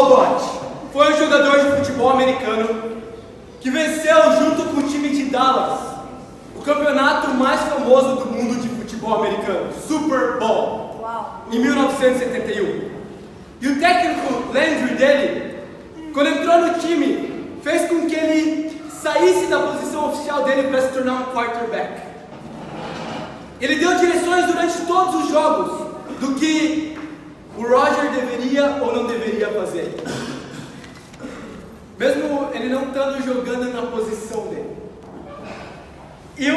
Talbot foi um jogador de futebol americano que venceu junto com o time de Dallas o campeonato mais famoso do mundo de futebol americano, Super Bowl, em 1971. E o técnico Landry dele, quando entrou no time, fez com que ele saísse da posição oficial dele para se tornar um quarterback. Ele deu direções durante todos os jogos do que o Roger deveria ou não deveria fazer, mesmo ele não estando jogando na posição dele. E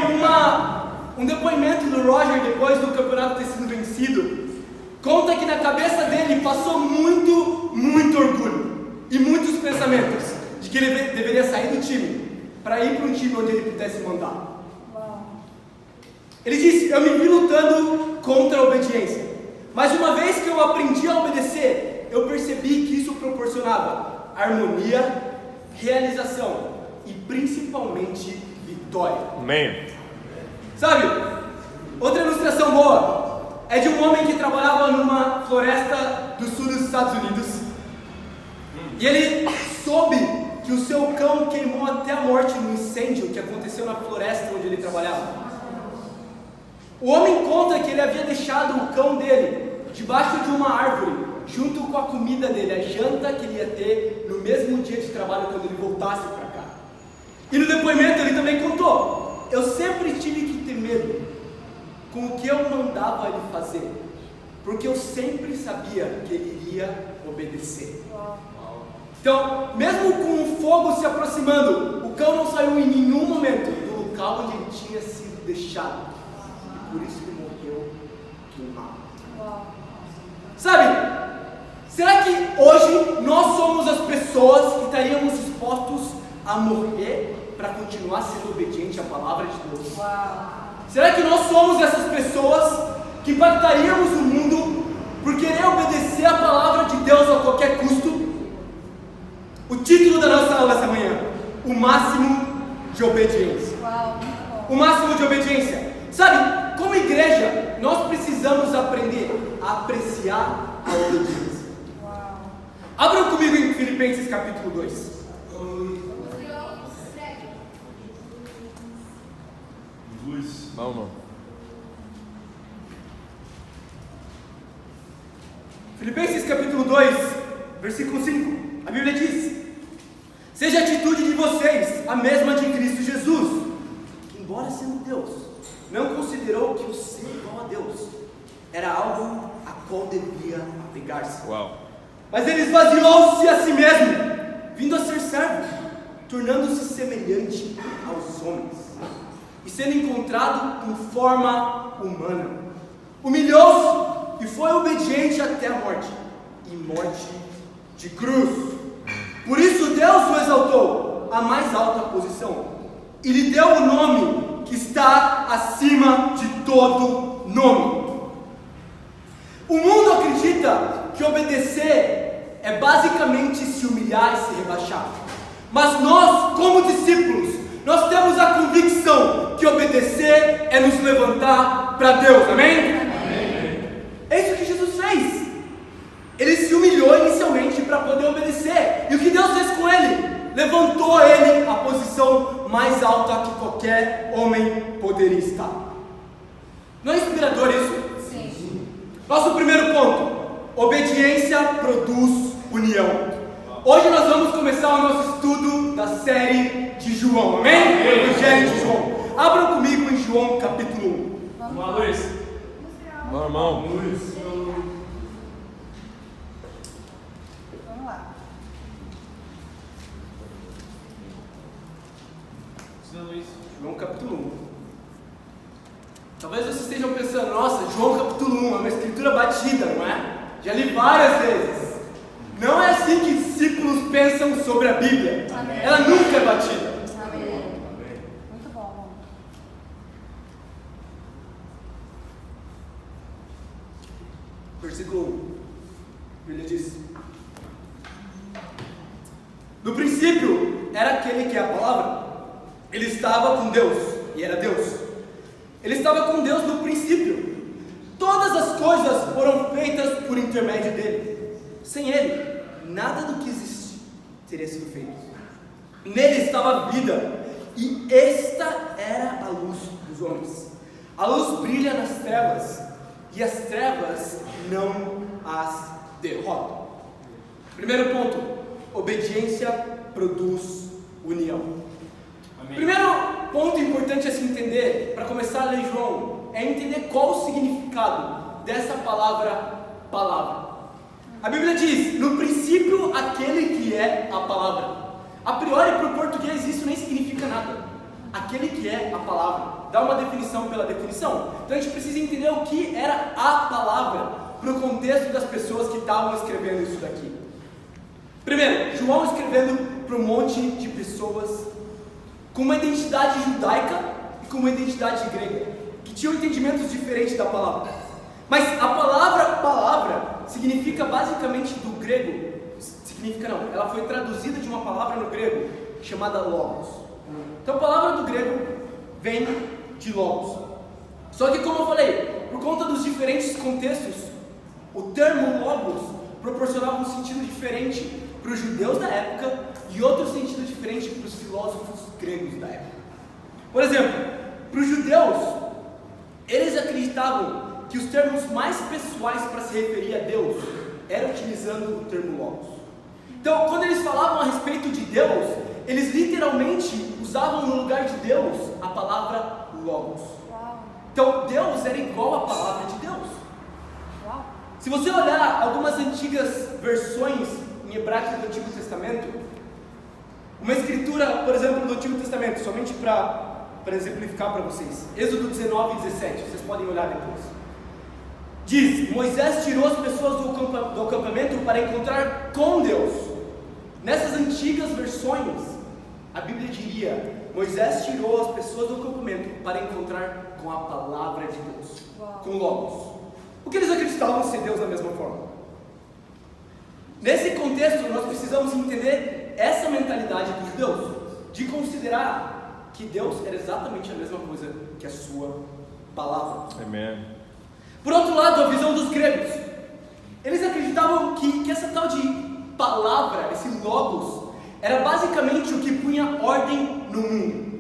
um depoimento do Roger depois do campeonato ter sido vencido conta que na cabeça dele passou muito orgulho e muitos pensamentos de que ele deveria sair do time para ir para um time onde ele pudesse mandar. Ele disse: eu me vi lutando contra a obediência, mas uma vez que eu aprendi a obedecer, eu percebi que isso proporcionava harmonia, realização e principalmente vitória. Amém. Sabe, outra ilustração boa é de um homem que trabalhava numa floresta do sul dos Estados Unidos e ele soube que o seu cão queimou até a morte no incêndio que aconteceu na floresta onde ele trabalhava. O homem conta que ele havia deixado o cão dele debaixo de uma árvore, junto com a comida dele, a janta que ele ia ter no mesmo dia de trabalho quando ele voltasse para cá. E no depoimento ele também contou: eu sempre tive que ter medo com o que eu mandava ele fazer, porque eu sempre sabia que ele iria obedecer. Então, mesmo com o fogo se aproximando, o cão não saiu em nenhum momento do local onde ele tinha sido deixado. Por isso ele morreu queimado. Sabe, será que hoje nós somos as pessoas que estaríamos dispostos a morrer para continuar sendo obediente à palavra de Deus? Será que nós somos essas pessoas que impactaríamos o mundo por querer obedecer a palavra de Deus a qualquer custo? O título da nossa aula essa manhã: o máximo de obediência. O máximo de obediência. Sabe, como igreja, nós precisamos aprender a apreciar a obediência. Abram comigo em Filipenses capítulo 2. Vamos. Filipenses capítulo 2, versículo 5. A Bíblia diz: seja a atitude de vocês a mesma de Cristo Jesus, que embora sendo Deus, não considerou que o ser igual a Deus era algo a qual devia apegar-se. Mas ele esvaziou-se a si mesmo, vindo a ser servo, tornando-se semelhante aos homens, e sendo encontrado em forma humana, humilhou-se e foi obediente até a morte, e morte de cruz. Por isso Deus o exaltou à mais alta posição e lhe deu o nome que está acima de todo nome. O mundo acredita que obedecer é basicamente se humilhar e se rebaixar, mas nós, como discípulos, nós temos a convicção que obedecer é nos levantar para Deus, amém? Amém? É isso que Jesus fez. Ele se humilhou inicialmente para poder obedecer, e o que Deus fez com ele? Levantou ele à posição mais alta que qualquer homem poderia estar. Não é inspirador isso? Sim. Nosso primeiro ponto: obediência produz união. Hoje nós vamos começar o nosso estudo da série de João, amém? O Evangelho de João. Abram comigo em João capítulo 1. Vamos lá, Luiz. Vamos, irmão. Vamos lá. João capítulo 1. Talvez vocês estejam pensando: nossa, João capítulo 1 é uma escritura batida, não é? Já li várias vezes. Não é assim que discípulos pensam sobre a Bíblia. Amém. Ela nunca é batida. Amém. Muito bom. Versículo 1. A Bíblia diz: no princípio era aquele que é a palavra. Ele estava com Deus e era Deus. Ele estava com Deus no princípio. Todas as coisas foram feitas por intermédio dele. Sem ele, nada do que existe teria sido feito. Nele estava a vida, e esta era a luz dos homens. A luz brilha nas trevas, e as trevas não as derrotam. Primeiro ponto: obediência produz união. Amém. Primeiro ponto importante a se entender, para começar a ler João, é entender qual o significado dessa palavra. A Bíblia diz: no princípio, aquele que é a palavra. A priori, para o português, isso nem significa nada. Aquele que é a palavra. Dá uma definição pela definição. Então a gente precisa entender o que era a palavra, para o contexto das pessoas que estavam escrevendo isso daqui. Primeiro, João escrevendo para um monte de pessoas com uma identidade judaica e com uma identidade grega, que tinham entendimentos diferentes da palavra. Mas a palavra significa basicamente do grego, ela foi traduzida de uma palavra no grego chamada logos. Então a palavra do grego vem de logos. Só que, como eu falei, por conta dos diferentes contextos, o termo logos proporcionava um sentido diferente para os judeus da época e outro sentido diferente para os filósofos gregos da época. Por exemplo, para os judeus, eles acreditavam que os termos mais pessoais para se referir a Deus eram utilizando o termo logos. Então, quando eles falavam a respeito de Deus, eles literalmente usavam no lugar de Deus a palavra logos. Então, Deus era igual à palavra de Deus. Se você olhar algumas antigas versões em hebraico do Antigo Testamento, uma escritura, por exemplo, do Antigo Testamento, somente para exemplificar para vocês, Êxodo 19 e 17, vocês podem olhar depois. Diz: Moisés tirou as pessoas do acampamento para encontrar com Deus. Nessas antigas versões, a Bíblia diria: Moisés tirou as pessoas do acampamento para encontrar com a palavra de Deus, com logos. O que eles acreditavam ser Deus da mesma forma. Nesse contexto, nós precisamos entender essa mentalidade dos judeus, de considerar que Deus era exatamente a mesma coisa que a sua palavra. Amém. Por outro lado, a visão dos gregos. Eles acreditavam que essa tal de palavra, esse logos, era basicamente o que punha ordem no mundo.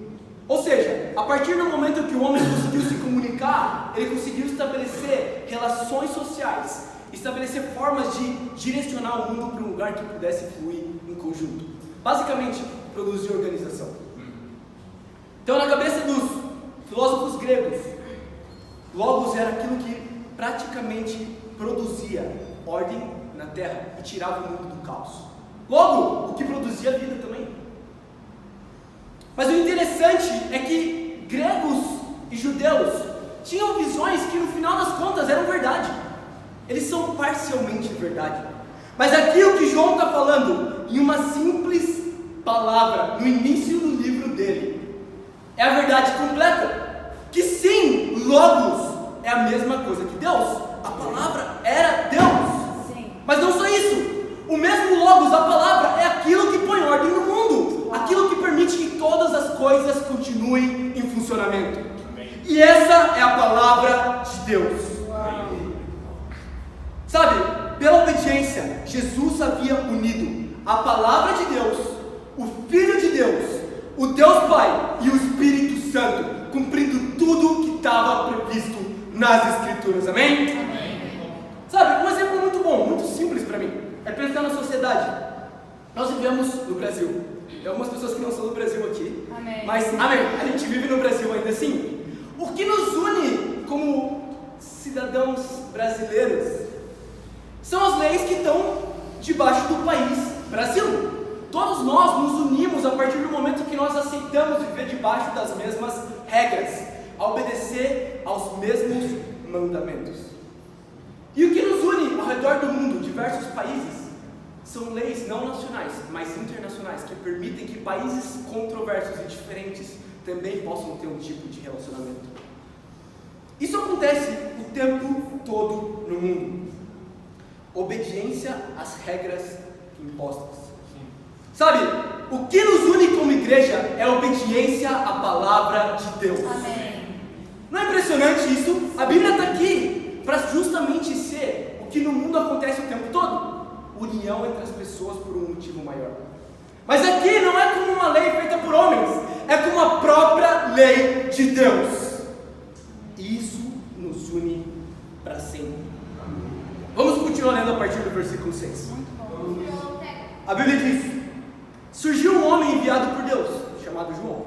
Ou seja, a partir do momento que o homem conseguiu se comunicar, ele conseguiu estabelecer relações sociais, estabelecer formas de direcionar o mundo para um lugar que pudesse fluir em conjunto. Basicamente, produzir organização. Então, na cabeça dos filósofos gregos, logos era aquilo que praticamente produzia ordem na terra e tirava o mundo do caos. Logo, o que produzia a vida também. Mas o interessante é que gregos e judeus tinham visões que no final das contas eram verdade. Eles são parcialmente verdade. Mas aqui o que João está falando, em uma simples palavra, no início do livro dele, é a verdade completa. Que sim, logos é a mesma coisa que Deus. A palavra era Deus. Sim. Mas não só isso. O mesmo logos, a palavra, é aquilo que põe ordem no mundo. Aquilo que permite que todas as coisas continuem em funcionamento. E essa é a palavra de Deus. Sabe, pela obediência, Jesus havia unido a palavra de Deus, o Filho de Deus, o Deus Pai e o Espírito Santo, cumprindo tudo que estava previsto nas Escrituras. Amém? Amém. Sabe, um exemplo muito bom, muito simples para mim, é pensar na sociedade. Nós vivemos no Brasil. Tem algumas pessoas que não são do Brasil aqui. Amém. Mas, amém, a gente vive no Brasil ainda assim. O que nos une como cidadãos brasileiros são as leis que estão debaixo do país Brasil. Todos nós nos unimos a partir do momento que nós aceitamos viver debaixo das mesmas regras, a obedecer aos mesmos mandamentos. E o que nos une ao redor do mundo, diversos países, são leis não nacionais, mas internacionais, que permitem que países controversos e diferentes também possam ter um tipo de relacionamento. Isso acontece o tempo todo no mundo. Obediência às regras impostas. Sabe, o que nos une como igreja é a obediência à palavra de Deus. Amém. Não é impressionante isso? A Bíblia está aqui para justamente ser o que no mundo acontece o tempo todo. união entre as pessoas por um motivo maior. Mas aqui não é como uma lei feita por homens, é como a própria lei de Deus. E isso nos une para sempre. Vamos continuar lendo a partir do versículo 6. A Bíblia diz: surgiu um homem enviado por Deus, chamado João.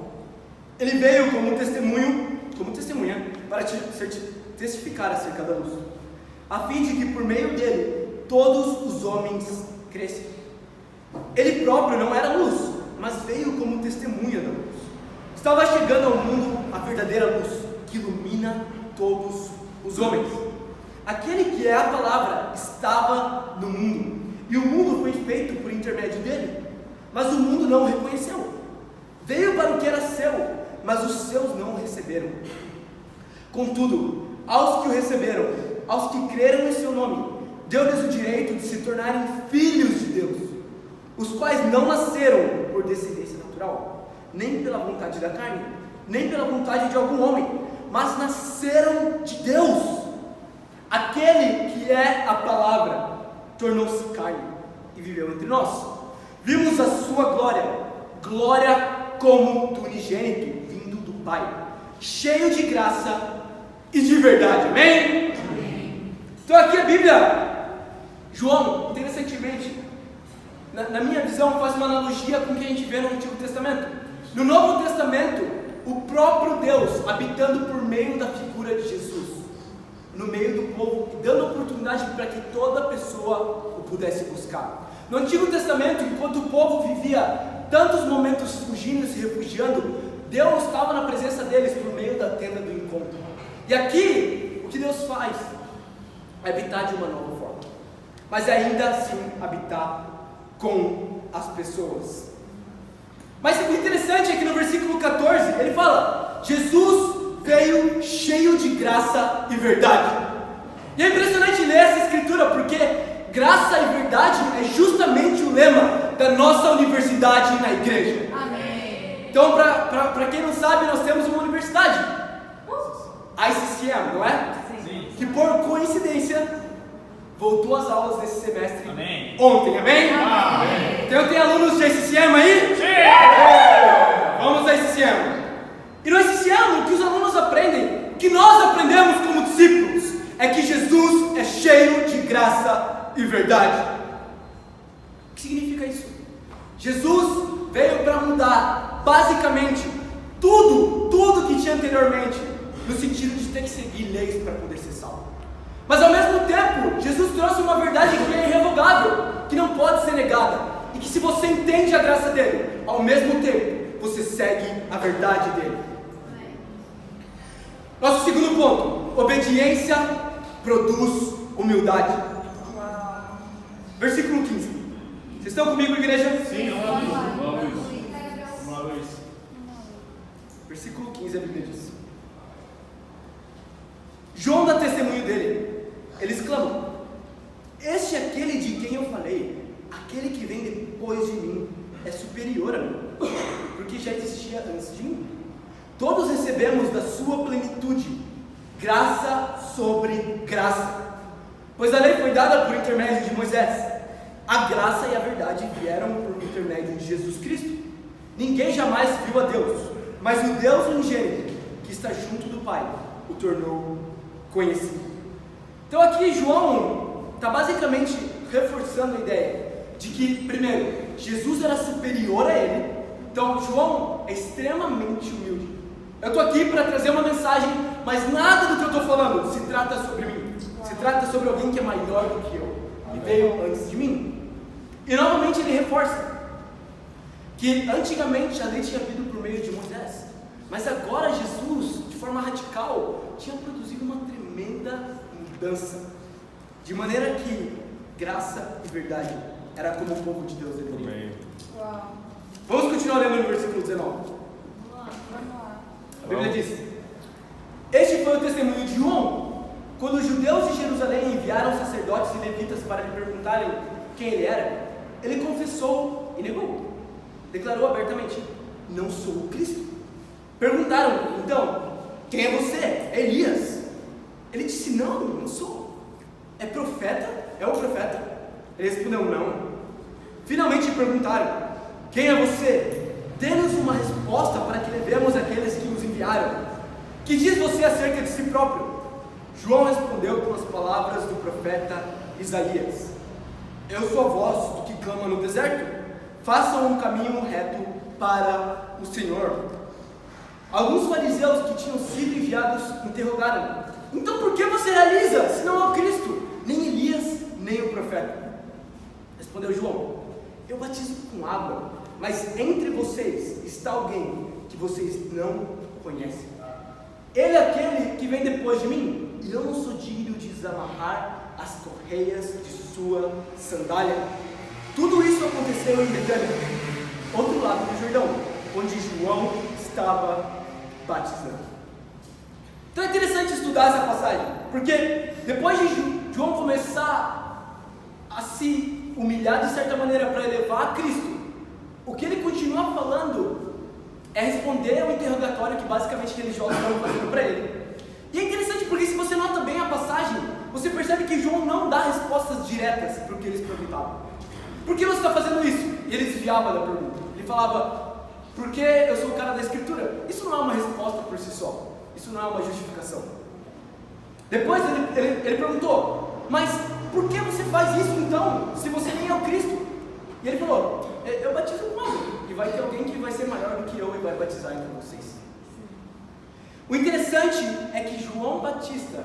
Ele veio como testemunha para testificar acerca da luz, a fim de que por meio dele todos os homens crescem. Ele próprio não era luz, mas veio como testemunha da luz. Estava chegando ao mundo a verdadeira luz, que ilumina todos os homens. Aquele que é a palavra estava no mundo, e o mundo foi feito por intermédio dele, mas o mundo não o reconheceu. Veio para o que era seu, mas os seus não o receberam. Contudo, aos que o receberam, aos que creram em seu nome, deu-lhes o direito de se tornarem filhos de Deus, os quais não nasceram por descendência natural, nem pela vontade da carne, nem pela vontade de algum homem, mas nasceram de Deus. Aquele que é a palavra tornou-se carne e viveu entre nós. Vimos a sua glória como do unigênito vindo do Pai, cheio de graça e de verdade. Amém? Amém. Então aqui a Bíblia, João, interessantemente, na minha visão, faz uma analogia com o que a gente vê no Antigo Testamento. No Novo Testamento, o próprio Deus habitando por meio da figura de Jesus, no meio do povo, dando oportunidade para que toda pessoa o pudesse buscar. No Antigo Testamento, enquanto o povo vivia tantos momentos fugindo e se refugiando, Deus estava na presença deles por meio da tenda do encontro. E aqui, o que Deus faz é habitar de uma nova forma, mas ainda assim habitar com as pessoas. Mas o interessante é que no versículo 14, ele fala: Jesus veio cheio de graça e verdade. E é impressionante ler essa escritura, porque graça e verdade é justamente o lema da nossa universidade na igreja. Amém. Então, para quem não sabe, nós temos uma universidade, a ICCM, não é? Sim. Que por coincidência voltou às aulas desse semestre. Amém. Ontem, amém? Amém. Então tem alunos de ICCM aí? Sim! Vamos à ICCM. E no ICCM, o que os alunos aprendem, o que nós aprendemos como discípulos, é que Jesus é cheio de graça e verdade. O que significa isso? Jesus veio para mudar, basicamente, tudo que tinha anteriormente, no sentido de ter que seguir leis para poder ser salvo. Mas ao mesmo tempo, Jesus trouxe uma verdade que é irrevogável, que não pode ser negada, e que se você entende a graça dele, ao mesmo tempo, você segue a verdade dele. Nosso segundo ponto: obediência produz humildade. Versículo 15. Vocês estão comigo, igreja? Sim, vamos lá, Luiz. Versículo 15, a Bíblia diz: João dá testemunho dele. Eles clamam: este é aquele de quem eu falei, aquele que vem depois de mim é superior a mim, porque já existia antes de mim. Todos recebemos da sua plenitude graça sobre graça, pois a lei foi dada por intermédio de Moisés. A graça e a verdade vieram por intermédio de Jesus Cristo. Ninguém jamais viu a Deus, mas o Deus unigênito, que está junto do Pai, o tornou conhecido. Então aqui João está basicamente reforçando a ideia de que, primeiro, Jesus era superior a ele. Então João é extremamente humilde. Eu estou aqui para trazer uma mensagem, mas nada do que eu estou falando se trata sobre mim. Se trata sobre alguém que é maior do que eu e veio antes de mim. E novamente ele reforça que antigamente a lei tinha vindo por meio de Moisés, mas agora Jesus, de forma radical, tinha produzido uma tremenda mudança, de maneira que graça e verdade era como o povo de Deus deveria. Vamos continuar lendo no versículo 19. A Bíblia diz: este foi o testemunho de João, quando os judeus de Jerusalém enviaram sacerdotes e levitas para lhe perguntarem quem ele era. Ele confessou e negou, declarou abertamente: não sou o Cristo. Perguntaram: então, quem é você? É Elias? Ele disse: não sou. É profeta? É o profeta? Ele respondeu: não. Finalmente perguntaram: quem é você? Dê-nos uma resposta para que levemos aqueles que nos enviaram. Que diz você acerca de si próprio? João respondeu com as palavras do profeta Isaías: eu sou a voz do que clama no deserto. Façam um caminho reto para o Senhor. Alguns fariseus que tinham sido enviados interrogaram: então por que você realiza, se não é o Cristo, nem Elias, nem o profeta? Respondeu João: eu batizo com água, mas entre vocês está alguém que vocês não conhecem. Ele é aquele que vem depois de mim, e eu não sou digno de desamarrar as correias de sua sandália. Tudo isso aconteceu em Betânia, outro lado do Jordão, onde João estava batizando. Então é interessante estudar essa passagem, porque depois de João começar a se humilhar de certa maneira para elevar a Cristo, o que ele continua falando é responder ao interrogatório que basicamente religiosos estavam fazendo para ele. E é interessante porque, se você nota bem a passagem, você percebe que João não dá respostas diretas para o que eles perguntavam. Por que você está fazendo isso? E ele desviava da pergunta. Ele falava: porque eu sou o cara da Escritura. Isso não é uma resposta por si só. Isso não é uma justificação. Depois ele perguntou: mas por que você faz isso então, se você nem é o Cristo? E ele falou: eu batizo com água, e vai ter alguém que vai ser maior do que eu e vai batizar entre vocês. O interessante é que João Batista,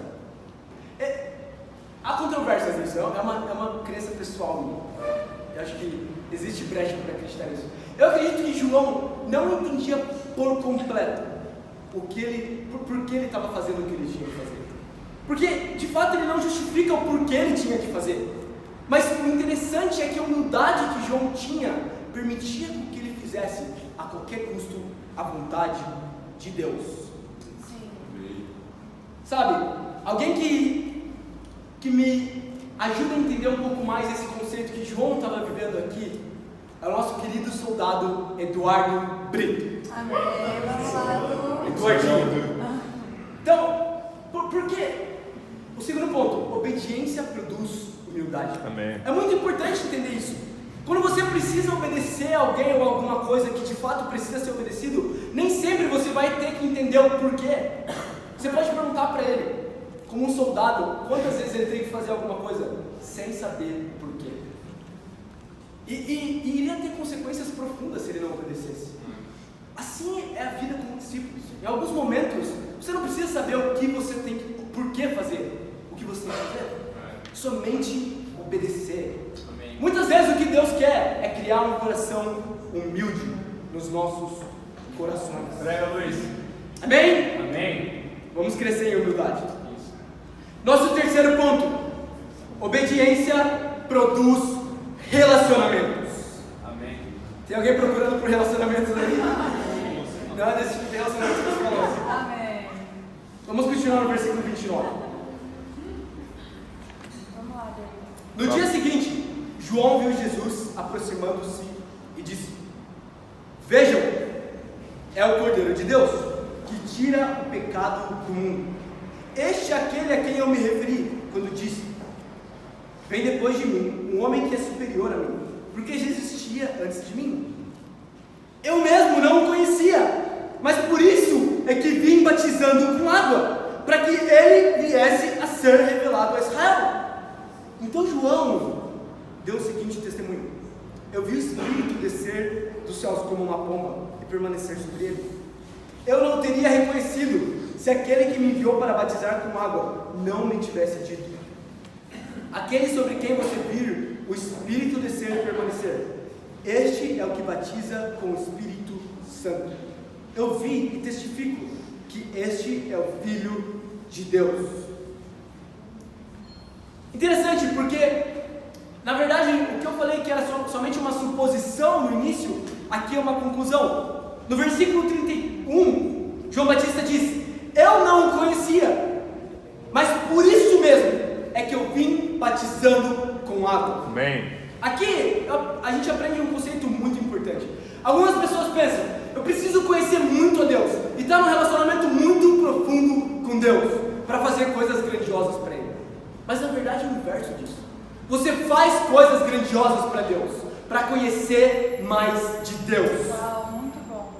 há controvérsias nisso, é uma crença pessoal minha. Eu acho que existe brecha para acreditar nisso. Eu acredito que João não entendia por completo por que ele estava fazendo o que ele tinha que fazer. Porque, de fato, ele não justifica o porquê ele tinha que fazer. Mas o interessante é que a humildade que João tinha permitia que ele fizesse a qualquer custo a vontade de Deus. Sim. Sabe, alguém que me ajuda a entender um pouco mais esse conceito que João estava vivendo aqui é o nosso querido soldado Eduardo Brito. Amém. Vamos lá. Eduardinho. Então, por quê? O segundo ponto: obediência produz humildade. Amém. É muito importante entender isso. Quando você precisa obedecer a alguém ou alguma coisa que de fato precisa ser obedecido, nem sempre você vai ter que entender o porquê. Você pode perguntar para ele, como um soldado, quantas vezes ele tem que fazer alguma coisa sem saber o porquê. E iria ter consequências profundas se ele não obedecesse. Assim é a vida como discípulos. Em alguns momentos, você não precisa saber o que você tem que, o porquê fazer o que você tem que fazer. Somente obedecer. Amém. Muitas vezes o que Deus quer é criar um coração humilde nos nossos corações. Prega, Luiz. Amém? Amém. Vamos crescer em humildade. Isso. Nosso terceiro ponto: obediência produz relacionamentos. Amém. Tem alguém procurando por relacionamentos aí? Não é desse tipo de relacionamento que nós falamos. Amém. Vamos continuar no versículo 29. Vamos lá, No dia seguinte, João viu Jesus aproximando-se e disse: vejam, é o Cordeiro de Deus que tira o pecado do mundo. Este é aquele a quem eu me referi quando disse: vem depois de mim um homem que é superior a mim, porque já existia antes de mim. Eu mesmo não o conhecia, mas por isso é que vim batizando com água, para que ele viesse a ser revelado a Israel. Então João deu o seguinte testemunho: eu vi o Espírito descer dos céus como uma pomba e permanecer sobre ele. Eu não teria reconhecido se aquele que me enviou para batizar com água não me tivesse dito: aquele sobre quem você vir o Espírito descer e permanecer, este é o que batiza com o Espírito Santo. Eu vi e testifico que este é o Filho de Deus. Interessante, porque na verdade o que eu falei que era somente uma suposição no início, aqui é uma conclusão. No versículo 31, João Batista diz: eu não o conhecia, mas por isso mesmo é que eu vim batizando com água. Amém. Aqui a gente aprende um conceito muito importante. Algumas pessoas pensam: eu preciso conhecer muito a Deus e estar num relacionamento muito profundo com Deus para fazer coisas grandiosas para Ele. Mas na verdade é o inverso disso. Você faz coisas grandiosas para Deus, para conhecer mais de Deus. Uau, muito bom.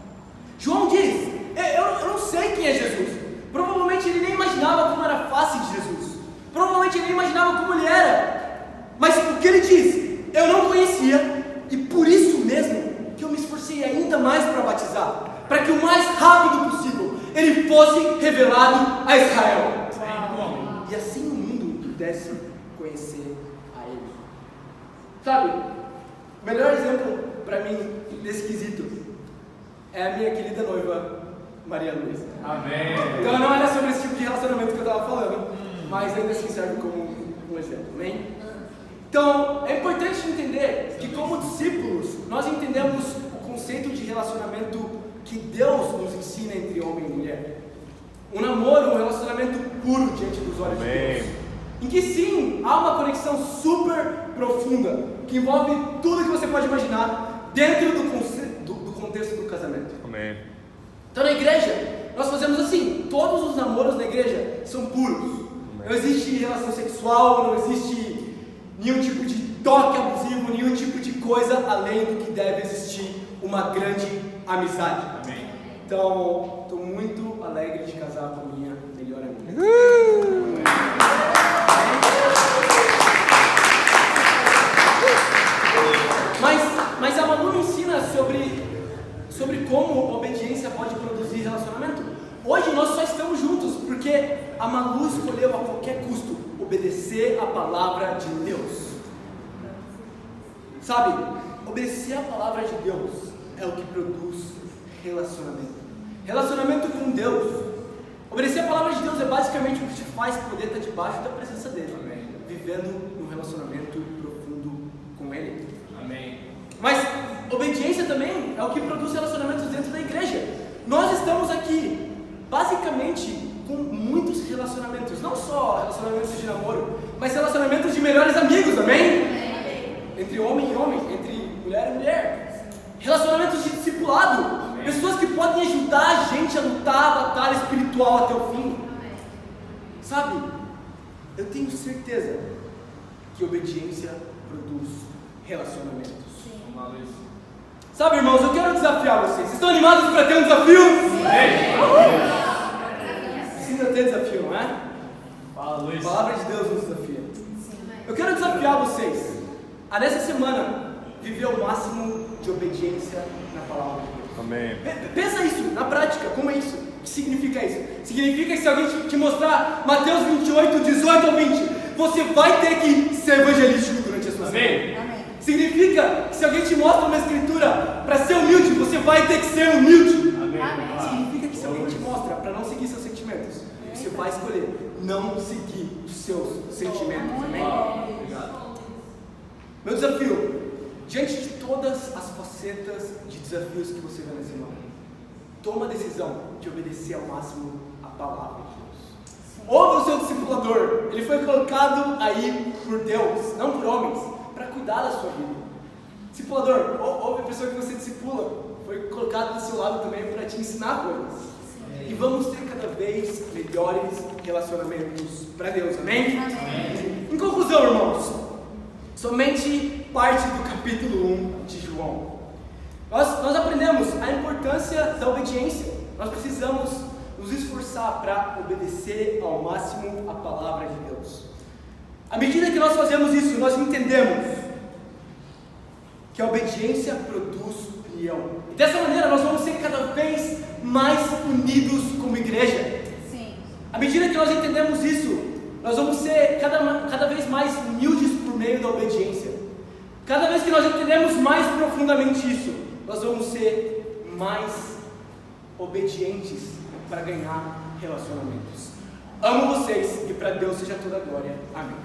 João diz, eu não sei quem é Jesus. Provavelmente ele nem imaginava como era a face de Jesus. Provavelmente ele nem imaginava como ele era. Mas o que ele diz? Eu não conhecia, e por isso mesmo que eu me esforcei ainda mais para batizar, para que o mais rápido possível ele fosse revelado a Israel. E assim o mundo pudesse conhecer a ele. Sabe, o melhor exemplo para mim nesse quesito é a minha querida noiva Maria Luísa. Amém. Então não era sobre esse tipo de relacionamento que eu estava falando, mas ainda assim serve como um exemplo. Amém? Então é importante entender que como discípulos nós entendemos o conceito de relacionamento que Deus nos ensina entre homem e mulher. Um namoro, um relacionamento puro diante dos olhos de Deus. Em que sim, há uma conexão super profunda, que envolve tudo que você pode imaginar dentro do contexto do casamento. Amém. Então na igreja, nós fazemos assim, todos os namoros na igreja são puros. Amém. Não existe relação sexual, não existe nenhum tipo de toque abusivo, nenhum tipo de coisa além do que deve existir uma grande amizade. Amém. Então, estou muito alegre de casar com a minha melhor amiga. Mas a Manu me ensina sobre como obediência pode produzir relacionamento. Hoje nós só estamos juntos porque a Manu escolheu a qualquer custo obedecer a palavra de Deus. Sabe, obedecer a palavra de Deus é o que produz relacionamento. Relacionamento com Deus. Obedecer a palavra de Deus é basicamente o que te faz poder estar debaixo da presença dele. Amém. Vivendo um relacionamento profundo com Ele. Amém. Mas obediência também é o que produz relacionamentos dentro da igreja. Nós estamos aqui basicamente com muitos relacionamentos, não só relacionamentos de namoro, mas relacionamentos de melhores amigos, amém? Entre homem e homem, entre mulher e mulher. Relacionamentos de discipulado. Pessoas que podem ajudar a gente a lutar a batalha espiritual até o fim. Sabe, eu tenho certeza que obediência produz relacionamentos. Sabe, irmãos, eu quero desafiar vocês. Vocês estão animados para ter um desafio? Precisa ter desafio, não é? Fala, Luiz. A palavra de Deus nos desafia. Eu quero desafiar vocês a nessa semana viver o máximo de obediência na palavra de Deus. Amém. Pensa isso, na prática, como é isso? O que significa isso? Significa que se alguém te mostrar Mateus 28, 18 ao 20, você vai ter que ser evangelístico durante a sua semana. Amém. Significa que se alguém te mostra uma escritura para ser humilde, você vai ter que ser humilde. Amém. Significa que se alguém te mostra para não seguir seus sentimentos, você vai escolher não seguir os seus sentimentos. Amém? Obrigado. Meu desafio, diante de todas as facetas de desafios que você vê nesse ano, toma a decisão de obedecer ao máximo a palavra de Deus. Ouve o seu discipulador, ele foi colocado aí por Deus, não por homens, para cuidar da sua vida. Discipulador, ouve a pessoa que você discipula, foi colocado do seu lado também para te ensinar coisas. E vamos ter cada vez melhores relacionamentos para Deus, amém? Amém. Em conclusão, irmãos, somente parte do capítulo 1 de João. Nós aprendemos a importância da obediência. Nós precisamos nos esforçar para obedecer ao máximo a palavra de Deus. À medida que nós fazemos isso, nós entendemos que a obediência produz união. E dessa maneira nós vamos ser cada vez mais unidos como igreja. Sim. À medida que nós entendemos isso, nós vamos ser cada vez mais humildes por meio da obediência. Cada vez que nós entendemos mais profundamente isso, nós vamos ser mais obedientes para ganhar relacionamentos. Amo vocês e para Deus seja toda a glória. Amém.